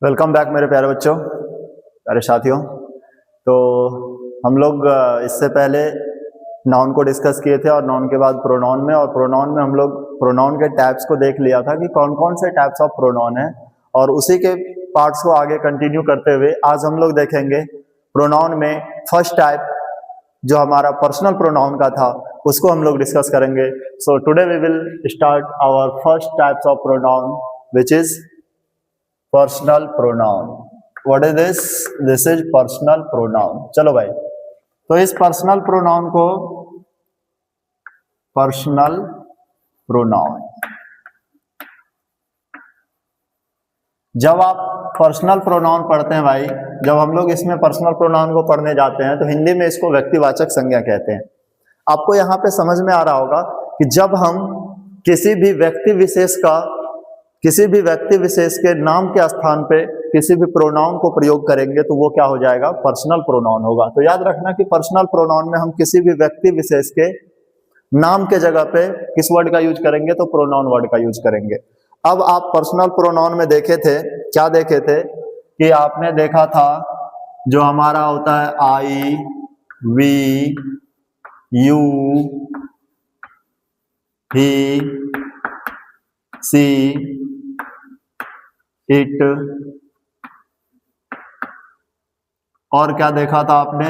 Welcome back मेरे प्यारे बच्चों, प्यारे साथियों। तो हम लोग इससे पहले नाउन को डिस्कस किए थे और नाउन के बाद प्रोनाउन में, और प्रोनाउन में हम लोग प्रोनाउन के टाइप्स को देख लिया था कि कौन कौन से टाइप्स ऑफ प्रोनाउन है, और उसी के पार्ट्स को आगे कंटिन्यू करते हुए आज हम लोग देखेंगे प्रोनाउन में फर्स्ट टाइप जो हमारा पर्सनल प्रोनाउन का था उसको हम लोग डिस्कस करेंगे। So today we will start our first types of pronoun which is personal pronoun. What is this? This is personal pronoun. चलो भाई, तो इस पर्सनल प्रोनाउन को पर्सनल प्रोनाउन, जब आप पर्सनल प्रोनाउन पढ़ते हैं भाई, जब हम लोग इसमें पर्सनल प्रोनाउन को पढ़ने जाते हैं तो हिंदी में इसको व्यक्तिवाचक संज्ञा कहते हैं। आपको यहाँ पे समझ में आ रहा होगा कि जब हम किसी भी व्यक्ति विशेष के नाम के स्थान पे किसी भी प्रोनाउन को प्रयोग करेंगे तो वो क्या हो जाएगा? पर्सनल प्रोनाउन होगा। तो याद रखना कि पर्सनल प्रोनाउन में हम किसी भी व्यक्ति विशेष के नाम के जगह पे किस वर्ड का यूज करेंगे? तो प्रोनाउन वर्ड का यूज करेंगे। अब आप पर्सनल प्रोनाउन में देखे थे, क्या देखे थे कि आपने देखा था जो हमारा होता है I, we, you, he, she, it, और क्या देखा था आपने?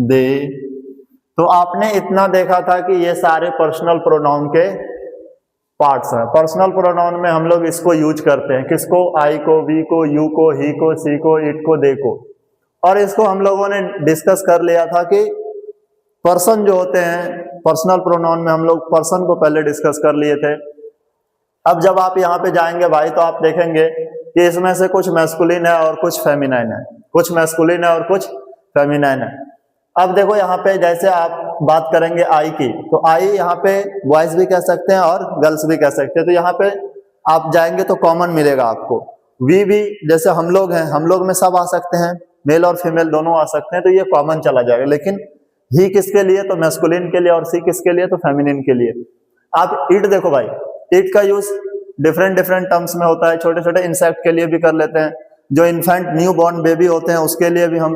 दे। तो आपने इतना देखा था कि ये सारे पर्सनल प्रोनाउन के पार्ट्स हैं। पर्सनल प्रोनाउन में हम लोग इसको यूज करते हैं, किसको? आई को, वी को, यू को, ही को, सी को, इट को, दे को। और इसको हम लोगों ने डिस्कस कर लिया था कि पर्सन जो होते हैं पर्सनल प्रोनाउन में, हम लोग पर्सन को पहले डिस्कस कर लिए थे। अब जब आप यहाँ पे जाएंगे भाई तो आप देखेंगे कि इसमें से कुछ मैस्कुलिन है और कुछ फेमिनाइन है, कुछ मैस्कुलिन है और कुछ फेमिनाइन है। अब देखो यहाँ पे जैसे आप बात करेंगे आई की, तो आई यहाँ पे बॉयज भी कह सकते हैं और गर्ल्स भी कह सकते हैं। तो यहाँ पे आप जाएंगे तो कॉमन मिलेगा आपको। वी भी जैसे हम लोग हैं, हम लोग में सब आ सकते हैं, मेल और फीमेल दोनों आ सकते हैं, तो ये कॉमन चला जाएगा। लेकिन ही किसके लिए? तो मैस्कुलिन के लिए, और सी किसके लिए? तो फेमिनिन के लिए। आप इट देखो भाई, इट का यूज डिफरेंट टर्म्स में होता है। छोटे छोटे इंसेक्ट के लिए भी कर लेते हैं, जो इन्फेंट न्यू बॉर्न बेबी होते हैं उसके लिए भी हम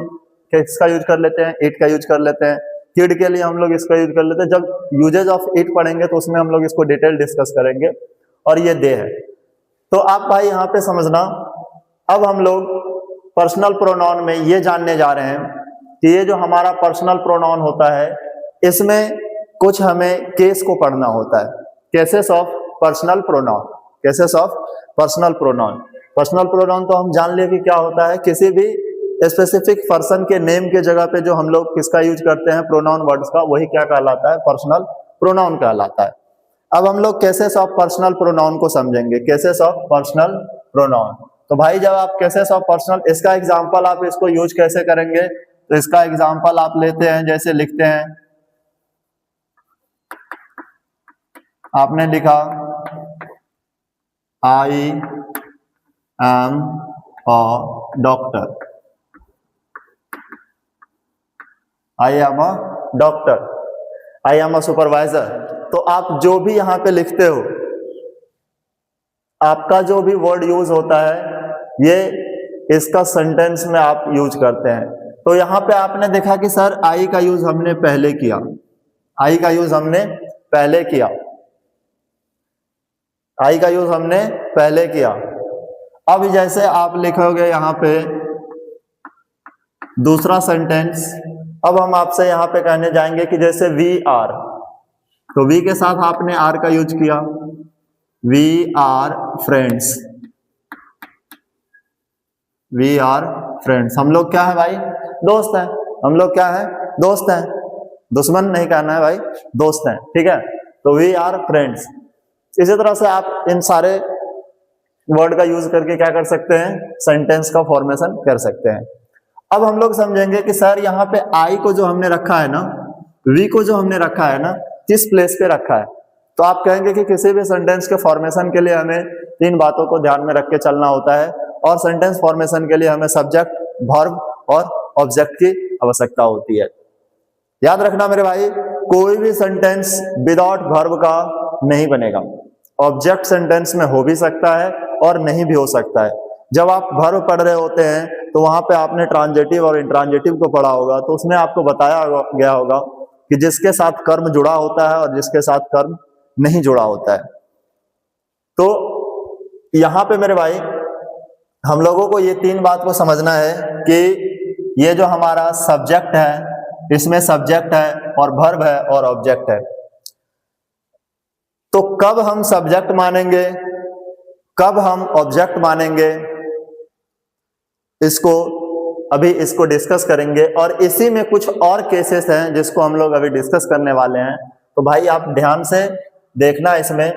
किसका यूज कर लेते हैं? इट का यूज कर लेते हैं। किड के लिए हम लोग इसका यूज कर लेते हैं। जब यूजेज ऑफ इट पढ़ेंगे तो उसमें हम लोग इसको डिटेल डिस्कस करेंगे। और ये दे है। तो आप भाई यहाँ पे समझना, अब हम लोग पर्सनल प्रोनाउन में ये जानने जा रहे हैं कि ये जो हमारा पर्सनल प्रोनाउन होता है इसमें कुछ हमें केस को पढ़ना होता है। Cases of personal pronoun, cases of personal pronoun. Personal pronoun तो हम जान लिए कि क्या होता है, किसी भी स्पेसिफिक पर्सन के नेम के जगह पे जो हम लोग किसका यूज करते हैं? प्रोनाउन वर्ड्स का, वही क्या कहलाता है? पर्सनल प्रोनाउन कहलाता है। अब हम लोग केसेस ऑफ पर्सनल प्रोनाउन को समझेंगे। केसेस ऑफ पर्सनल प्रोनाउन, तो भाई जब आप केसेस ऑफ पर्सनल, इसका एग्जांपल आप इसको यूज कैसे करेंगे? तो इसका एग्जांपल आप लेते हैं, जैसे लिखते हैं, आपने लिखा I am a doctor, I am a doctor, I am a supervisor. तो आप जो भी यहाँ पे लिखते हो, आपका जो भी वर्ड यूज होता है ये इसका सेंटेंस में आप यूज करते हैं। तो यहाँ पे आपने देखा कि सर आई का यूज हमने पहले किया, आई का यूज हमने पहले किया, आई का यूज हमने पहले किया। अब जैसे आप लिखोगे यहाँ पे दूसरा सेंटेंस, अब हम आपसे यहाँ पे कहने जाएंगे कि जैसे वी आर, तो वी के साथ आपने आर का यूज किया, we are friends, we are friends. हम लोग क्या है भाई? दोस्त हैं। हम लोग क्या है? दोस्त हैं। दुश्मन नहीं कहना है भाई, दोस्त हैं, ठीक है? तो वी आर फ्रेंड्स। इसी तरह से आप इन सारे वर्ड का यूज करके क्या कर सकते हैं? सेंटेंस का फॉर्मेशन कर सकते हैं। अब हम लोग समझेंगे कि सर यहाँ पे आई को जो हमने रखा है ना, वी को जो हमने रखा है ना, किस प्लेस पे रखा है? तो आप कहेंगे कि किसी भी सेंटेंस के फॉर्मेशन के लिए हमें तीन बातों को ध्यान में रख के चलना होता है, और सेंटेंस फॉर्मेशन के लिए हमें सब्जेक्ट, वर्ब और ऑब्जेक्ट की आवश्यकता होती है। याद रखना मेरे भाई, कोई भी सेंटेंस विदाउट वर्ब का नहीं बनेगा। ऑब्जेक्ट सेंटेंस में हो भी सकता है और नहीं भी हो सकता है। जब आप वर्ब पढ़ रहे होते हैं तो वहां पे आपने ट्रांजिटिव और इंट्रांजिटिव को पढ़ा होगा, तो उसमें आपको बताया गया होगा कि जिसके साथ कर्म जुड़ा होता है और जिसके साथ कर्म नहीं जुड़ा होता है। तो यहां पे मेरे भाई हम लोगों को ये तीन बात को समझना है कि ये जो हमारा सब्जेक्ट है, इसमें सब्जेक्ट है और वर्ब है और ऑब्जेक्ट है। तो कब हम सब्जेक्ट मानेंगे, कब हम ऑब्जेक्ट मानेंगे, इसको डिस्कस करेंगे। और इसी में कुछ और केसेस हैं जिसको हम लोग अभी डिस्कस करने वाले हैं। तो भाई आप ध्यान से देखना, इसमें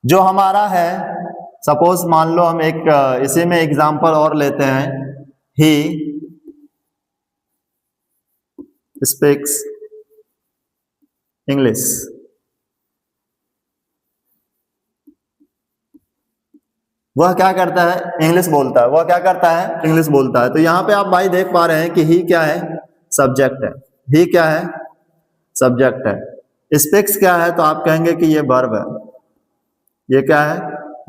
जो हमारा है, सपोज मान लो हम एक इसी में एग्जांपल और लेते हैं, ही स्पीक्स इंग्लिश। वह क्या करता है, इंग्लिश बोलता है। वह क्या करता है, इंग्लिश बोलता है। तो यहां पे आप भाई देख पा रहे हैं कि ही क्या है, सब्जेक्ट है। ही क्या है, सब्जेक्ट है। स्पीक्स क्या है, तो आप कहेंगे कि ये वर्ब है। ये क्या है,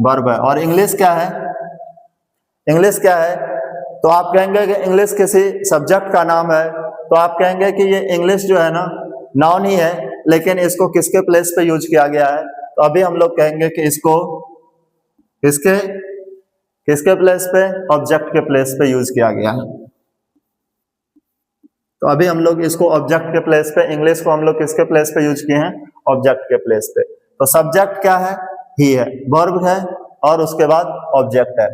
वर्ब है। और इंग्लिश क्या है, इंग्लिश क्या है, तो आप कहेंगे कि इंग्लिश किसी सब्जेक्ट का नाम है। तो आप कहेंगे कि ये इंग्लिश जो है ना, नाउन ही है, लेकिन इसको किसके प्लेस पे यूज किया गया है। तो अभी हम लोग कहेंगे कि इसको किसके प्लेस पे, ऑब्जेक्ट के प्लेस पे यूज किया गया है। तो अभी हम लोग इसको ऑब्जेक्ट के प्लेस पे, इंग्लिश को हम लोग किसके प्लेस पे यूज किए हैं, ऑब्जेक्ट के प्लेस पे। तो सब्जेक्ट क्या है, ही है, वर्ब है और उसके बाद ऑब्जेक्ट है।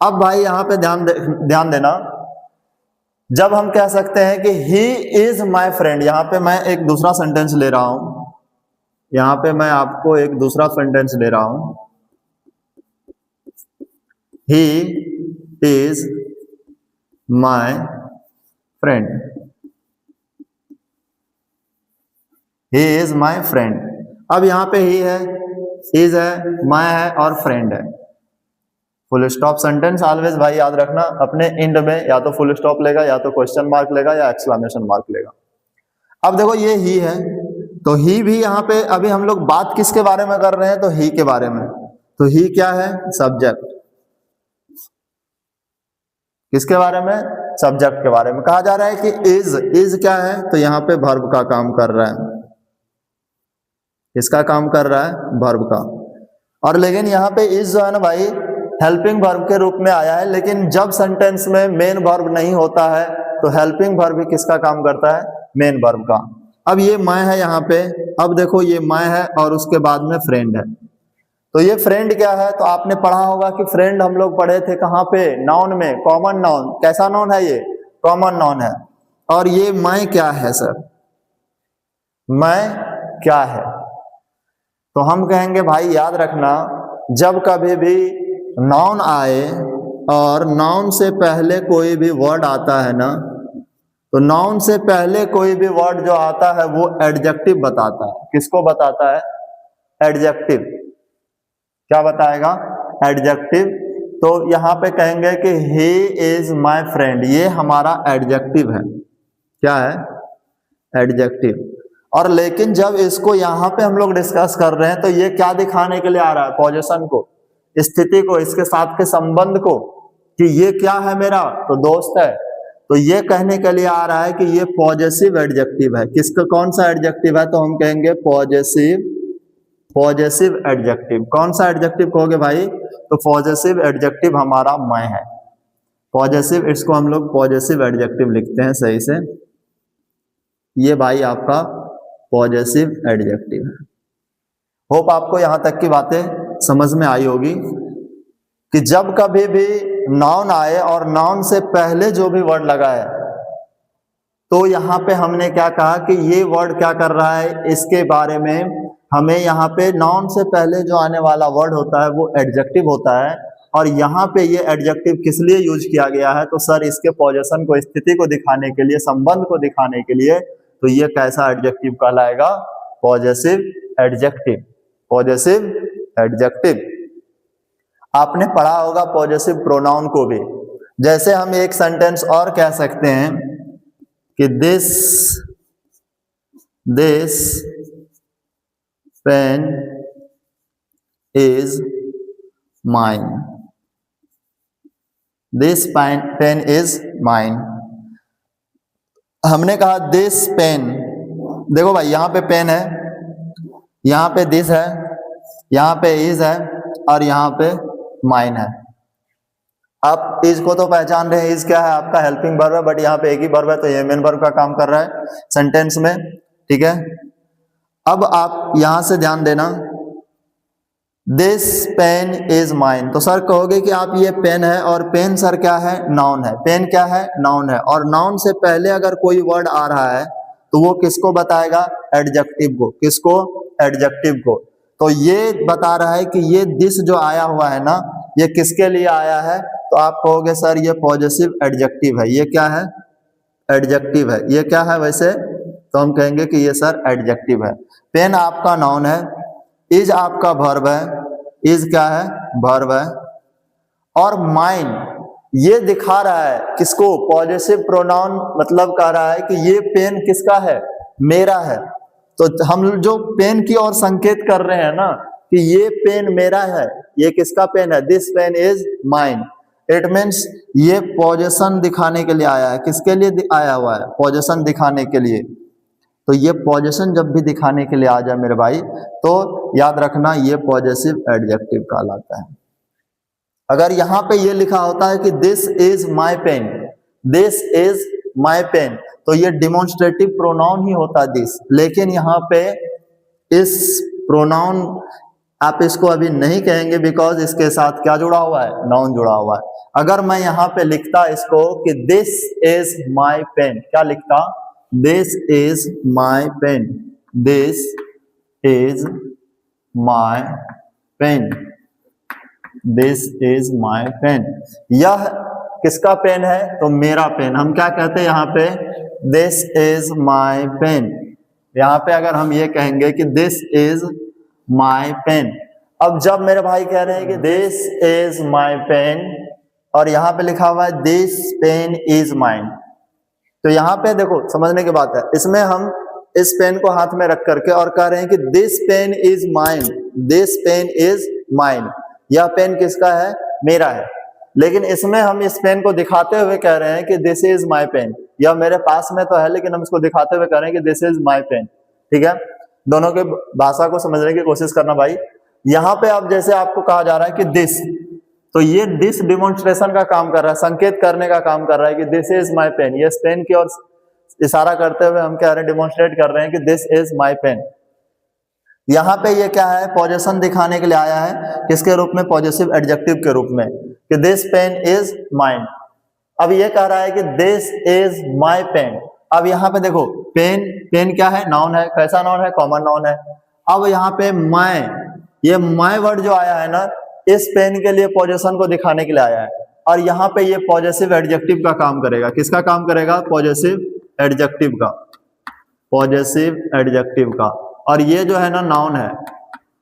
अब भाई यहां पे ध्यान देना, जब हम कह सकते हैं कि ही इज माई फ्रेंड, यहां पे मैं एक दूसरा सेंटेंस ले रहा हूं, यहां पे मैं आपको एक दूसरा सेंटेंस ले रहा हूं, he is my friend, he is my friend. अब यहां पे ही है, इज है, माई है और फ्रेंड है। फुल स्टॉप सेंटेंस ऑलवेज भाई याद रखना, अपने एंड में या तो फुल स्टॉप लेगा, या तो क्वेश्चन मार्क लेगा, या एक्सक्लेमेशन मार्क लेगा। अब देखो ये ही है, तो ही भी यहाँ पे अभी हम लोग बात किसके बारे में कर रहे हैं, तो ही के बारे में। तो ही क्या है, सब्जेक्ट। किसके बारे में, सब्जेक्ट के बारे में। कहा जा रहा है कि इज क्या है, तो यहाँ पे वर्ब का काम कर रहा है। इसका काम कर रहा है, वर्ब का। और लेकिन यहाँ पे इज जो है ना भाई, हेल्पिंग वर्ब के रूप में आया है। लेकिन जब सेंटेंस में मेन वर्ब नहीं होता है, तो हेल्पिंग वर्ब भी किसका काम करता है, मेन वर्ब का। अब ये मैं है यहाँ पे, अब देखो ये मैं है और उसके बाद में फ्रेंड है। तो ये फ्रेंड क्या है, तो आपने पढ़ा होगा कि फ्रेंड हम लोग पढ़े थे कहाँ पे, नाउन में, कॉमन नाउन। कैसा नाउन है ये, कॉमन नाउन है। और ये मैं क्या है सर, मैं क्या है, तो हम कहेंगे भाई याद रखना, जब कभी भी नाउन आए और नाउन से पहले कोई भी वर्ड आता है ना, तो नाउन से पहले कोई भी वर्ड जो आता है वो एडजेक्टिव बताता है। किसको बताता है, एडजेक्टिव। क्या बताएगा, एडजेक्टिव। तो यहां पे कहेंगे कि ही इज माई फ्रेंड, ये हमारा एडजेक्टिव है। क्या है, एडजेक्टिव। और लेकिन जब इसको यहां पे हम लोग डिस्कस कर रहे हैं, तो ये क्या दिखाने के लिए आ रहा है, पोजीशन को, स्थिति को, इसके साथ के संबंध को, कि ये क्या है मेरा, तो दोस्त है। तो ये कहने के लिए आ रहा है कि ये पॉजेसिव एडजेक्टिव है। किसका, कौन सा एडजेक्टिव है, तो हम कहेंगे पॉजेसिव एडजेक्टिव। कौन सा एडजेक्टिव कहोगे भाई, तो पॉजेसिव एडजेक्टिव हमारा मैं है। पॉजेसिव, इसको हम लोग पॉजेसिव एडजेक्टिव लिखते हैं सही से। ये भाई आपका पॉजेसिव एडजेक्टिव है। होप आपको यहां तक की बातें समझ में आई होगी कि जब कभी भी नाउन आए और नाउन से पहले जो भी वर्ड लगा है, तो यहां पे हमने क्या कहा कि ये वर्ड क्या कर रहा है, इसके बारे में हमें यहाँ पे नाउन से पहले जो आने वाला वर्ड होता है वो एडजेक्टिव होता है। और यहाँ पे ये एडजेक्टिव किस लिए यूज किया गया है, तो सर इसके पोजीशन को, स्थिति को दिखाने के लिए, संबंध को दिखाने के लिए। तो ये कैसा एडजेक्टिव कहलाएगा, पॉजेसिव एडजेक्टिव। Possessive adjective. आपने पढ़ा होगा पॉजेसिव प्रोनाउन को भी। जैसे हम एक सेंटेंस और कह सकते हैं कि this pen is mine. This pen is mine. हमने कहा दिस पेन, देखो भाई यहाँ पे पेन है, यहाँ पे दिस है, यहाँ पे इज है और यहाँ पे माइन है। आप इज को तो पहचान रहे हैं, इज क्या है आपका हेल्पिंग वर्ब है, बट यहाँ पे एक ही वर्ब है तो ये मेन वर्ब का काम कर रहा है सेंटेंस में, ठीक है। अब आप यहां से ध्यान देना, दिस पेन इज माइन, तो सर कहोगे कि आप ये पेन है, और पेन सर क्या है, नाउन है। पेन क्या है, नाउन है, और नाउन से पहले अगर कोई वर्ड आ रहा है तो वो किसको बताएगा, एडजेक्टिव को। किसको, एडजेक्टिव को। तो ये बता रहा है कि ये दिस जो आया हुआ है ना, ये किसके लिए आया है, तो आप कहोगे सर ये पॉजेसिव एडजेक्टिव है। ये क्या है, एडजेक्टिव है। ये क्या है वैसे, तो हम कहेंगे कि ये सर एडजेक्टिव है। पेन आपका नाउन है, इज आपका वर्ब है, इज क्या है, वर्ब है, और माइन ये दिखा रहा है किसको, पॉजेसिव प्रोनाउन, मतलब कह रहा है कि ये पेन किसका है, मेरा है। तो हम जो पेन की ओर संकेत कर रहे हैं ना कि ये पेन मेरा है, ये किसका पेन है, this pen is mine. It means ये पोजेशन दिखाने के लिए आया है। किसके लिए आया हुआ है, पोजेशन दिखाने के लिए। तो ये पोजेशन जब भी दिखाने के लिए आ जाए मेरे भाई, तो याद रखना ये पॉजेसिव एडजेक्टिव कहलाता है। अगर यहाँ पे ये लिखा होता है कि this is my pen, this is my pen, तो ये डिमॉन्स्ट्रेटिव प्रोनाउन ही होता दिस। लेकिन यहाँ पे इस प्रोनाउन आप इसको अभी नहीं कहेंगे, बिकॉज इसके साथ क्या जुड़ा हुआ है, नाउन जुड़ा हुआ है। अगर मैं यहाँ पे लिखता इसको कि दिस इज माई पेन, क्या लिखता, this is my pen, this is my pen, this is my pen. यह किसका पेन है, तो मेरा पेन। हम क्या कहते हैं यहाँ पे, दिस इज माई पेन। यहाँ पे अगर हम ये कहेंगे कि दिस इज माई पेन, अब जब मेरे भाई कह रहे हैं कि दिस इज माई पेन और यहाँ पे लिखा हुआ है दिस पेन इज माइन, तो यहाँ पे देखो समझने की बात है, इसमें हम इस पेन को हाथ में रख करके और कह रहे हैं कि this pen is mine, this pen is mine, यह पेन किसका है, मेरा है। लेकिन इसमें हम इस पेन को दिखाते हुए कह रहे हैं कि दिस इज माई पेन, यह मेरे पास में तो है लेकिन हम इसको दिखाते हुए कह रहे हैं कि दिस इज माई पेन, ठीक है। दोनों के भाषा को समझने की कोशिश करना भाई। यहाँ पे अब जैसे आपको कहा जा रहा है कि दिस, तो ये दिस डिमॉन्स्ट्रेशन का काम कर रहा है, संकेत करने का काम कर रहा है कि दिस इज माई पेन। ये पेन की ओर इशारा करते हुए हम कह रहे हैं, डिमॉन्स्ट्रेट कर रहे हैं कि दिस इज माई पेन। यहाँ पे ये क्या है, पॉजेशन दिखाने के लिए आया है, किसके रूप में, पॉजेसिव एडजेक्टिव के रूप में, कि दिस पेन इज माइन। अब ये कह रहा है कि दिस इज माई पेन। अब यहाँ पे देखो पेन, पेन क्या है, नाउन है। कैसा नाउन है, कॉमन नाउन है। अब यहाँ पे माई, ये माई वर्ड जो आया है ना, इस पेन के लिए पॉजेशन को दिखाने के लिए आया है, और यहाँ पे ये पॉजेसिव एडजेक्टिव का काम करेगा। किसका काम करेगा, पॉजेसिव एडजेक्टिव का, पॉजेसिव एडजेक्टिव का। और ये जो है ना नाउन है,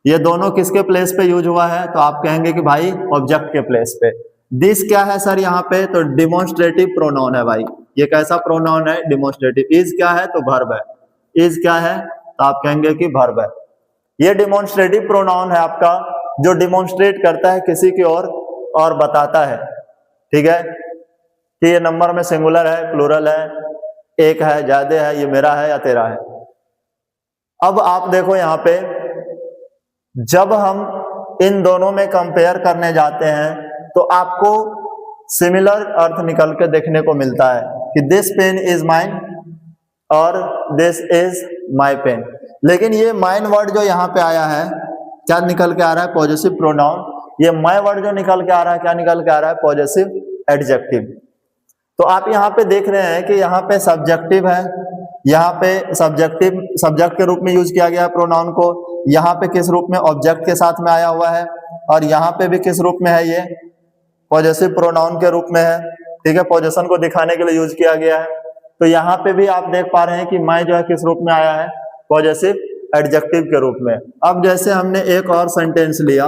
ये दोनों किसके प्लेस पे यूज हुआ है, तो आप कहेंगे कि भाई ऑब्जेक्ट के प्लेस पे। दिस क्या है सर यहाँ पे, तो डिमॉन्स्ट्रेटिव प्रोनाउन है भाई। ये कैसा प्रोनाउन है, डिमॉन्स्ट्रेटिव। इज क्या है, तो वर्ब है। इज क्या है, तो आप कहेंगे कि वर्ब है। ये डिमॉन्स्ट्रेटिव प्रोनाउन है आपका, जो डिमॉन्स्ट्रेट करता है किसी की ओर और बताता है, ठीक है, कि ये नंबर में सिंगुलर है, प्लूरल है, एक है, ज्यादा है, ये मेरा है या तेरा है। अब आप देखो यहाँ पे, जब हम इन दोनों में कंपेयर करने जाते हैं तो आपको सिमिलर अर्थ निकल के देखने को मिलता है कि दिस पेन इज माइन और दिस इज माई पेन। लेकिन ये माइन वर्ड जो यहाँ पे आया है, क्या निकल के आ रहा है, पॉजेसिव प्रोनाउन। ये माई वर्ड जो निकल के आ रहा है, क्या निकल के आ रहा है, पॉजेसिव एडजेक्टिव। तो आप यहाँ पे देख रहे हैं कि यहाँ पे सब्जेक्टिव है, यहाँ पे सब्जेक्टिव, सब्जेक्ट के रूप में यूज किया गया है प्रोनाउन को। यहाँ पे किस रूप में, ऑब्जेक्ट के साथ में आया हुआ है, और यहाँ पे भी किस रूप में है, ये पॉजेसिव प्रोनाउन के रूप में है, ठीक है, पोजीशन को दिखाने के लिए यूज किया गया है। तो यहाँ पे भी आप देख पा रहे हैं कि माई जो है किस रूप में आया है, पॉजेसिव एडजेक्टिव के रूप में। अब जैसे हमने एक और सेंटेंस लिया,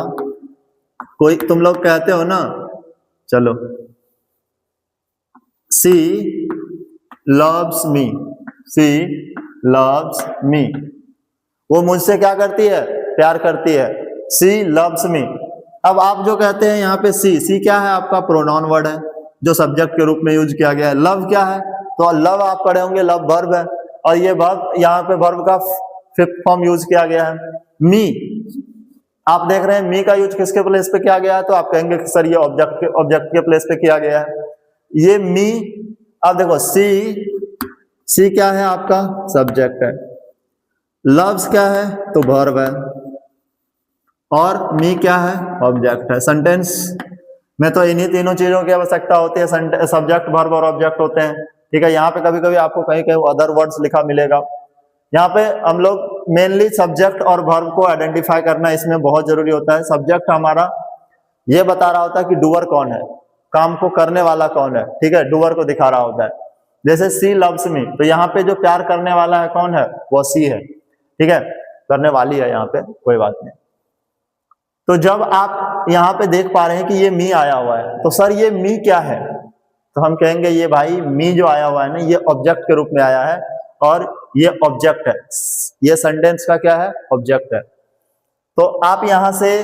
कोई तुम लोग कहते हो ना, चलो, सी लव्स मी, सी लव्स मी, वो मुझसे क्या करती है, प्यार करती है। सी लव्स मी। अब आप जो कहते हैं यहाँ पे सी, सी क्या है, आपका प्रोनाउन वर्ड है, जो सब्जेक्ट के रूप में यूज किया गया है। लव क्या है, तो लव आप पढ़े होंगे, लव वर्ब है, और ये वर्ब यहाँ पे वर्ब का फिफ्थ फॉर्म यूज किया गया है। मी, आप देख रहे हैं मी का यूज किसके प्लेस पे किया गया है, तो आप कहेंगे कि सर ये ऑब्जेक्ट के प्लेस पे किया गया है। ये मी, अब देखो सी क्या है आपका, सब्जेक्ट है, लव्स क्या है तो वर्ब है, और मी क्या है, ऑब्जेक्ट है। सेंटेंस में तो इन्हीं तीनों चीजों की आवश्यकता होती है, सब्जेक्ट वर्ब और ऑब्जेक्ट होते हैं, ठीक है। यहाँ पे कभी कभी आपको कहीं कहीं अदर वर्ड्स लिखा मिलेगा। यहाँ पे हम लोग मेनली सब्जेक्ट और वर्ब को आइडेंटिफाई करना इसमें बहुत जरूरी होता है। सब्जेक्ट हमारा ये बता रहा होता है कि डूअर कौन है, काम को करने वाला कौन है, ठीक है, डूअर को दिखा रहा होता है। जैसे सी लव्स मी, तो यहाँ पे जो प्यार करने वाला है कौन है, वो सी है, ठीक है, करने वाली है यहाँ पे, कोई बात नहीं। तो जब आप यहाँ पे देख पा रहे हैं कि ये मी आया हुआ है, तो सर ये मी क्या है, तो हम कहेंगे ये भाई मी जो आया हुआ है ना, ये ऑब्जेक्ट के रूप में आया है, और ये ऑब्जेक्ट है, ये सेंटेंस का क्या है, ऑब्जेक्ट है। तो आप यहां से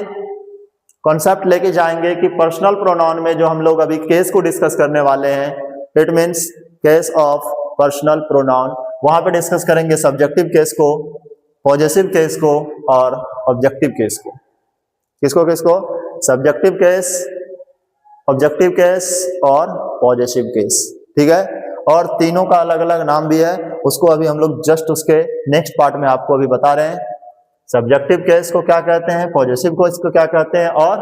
कॉन्सेप्ट लेके जाएंगे कि पर्सनल प्रोनाउन में जो हम लोग अभी केस को डिस्कस करने वाले हैं, it means case of personal pronoun, वहां पे डिस्कस करेंगे सब्जेक्टिव केस को, पॉजेसिव केस को और ऑब्जेक्टिव केस को। किसको किसको, सब्जेक्टिव केस, ऑब्जेक्टिव केस और पॉजेसिव केस, ठीक है। और तीनों का अलग अलग नाम भी है, उसको अभी हम लोग जस्ट उसके नेक्स्ट पार्ट में आपको अभी बता रहे हैं। सब्जेक्टिव केस को क्या कहते हैं, पॉजेसिव को इसको क्या कहते हैं, और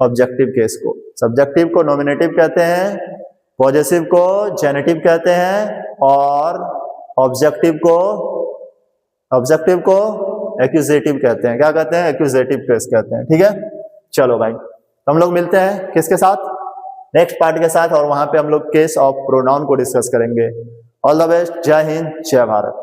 ऑब्जेक्टिव केस को, सब्जेक्टिव को नॉमिनेटिव कहते हैं, पॉजेसिव को जेनेटिव कहते हैं, और ऑब्जेक्टिव को एक्यूजेटिव कहते हैं। क्या कहते हैं, एक्यूजेटिव केस कहते हैं, ठीक है। चलो भाई, हम लोग मिलते हैं किसके साथ, नेक्स्ट पार्ट के साथ, और वहां पे हम लोग केस ऑफ प्रोनाउन को डिस्कस करेंगे। ऑल द बेस्ट, जय हिंद, जय भारत।